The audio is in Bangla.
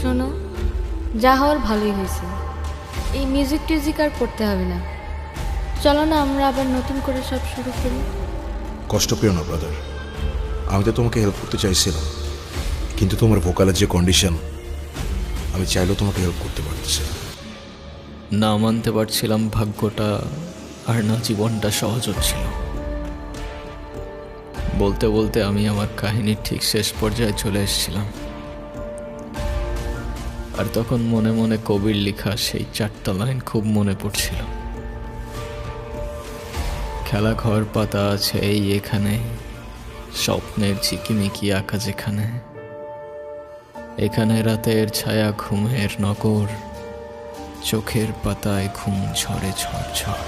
শোনো, যা হওয়ার ভালোই হয়েছে। এই মিউজিক টিউজিক আর করতে হবে না। চলো না আমরা আবার নতুন করে সব শুরু করি। কষ্ট পেও না ব্রাদার, আমি তো তোমাকে হেল্প করতে চাইছিলাম, কিন্তু তোমার ভোকালের যে কন্ডিশন, আমি চাইলেও তোমাকে হেল্প করতে পারতেছি না। না মানতে পারছিলাম ভাগ্যটা, আর না জীবনটা সহজ হচ্ছিল। বলতে বলতে আমি আমার কাহিনীর ঠিক শেষ পর্যায়ে চলে এসেছিলাম। আর তখন মনে মনে কবির লেখা সেই 4টা লাইন খুব মনে পড়ছিল। খেলা ঘর পাতা আছে এই এখানে, স্বপ্নের ঝিকিমিকি আঁকা যেখানে, এখানে রাতের ছায়া ঘুমের নগর, চোখের পাতায় ঘুম ঝরে ঝড় ঝড়।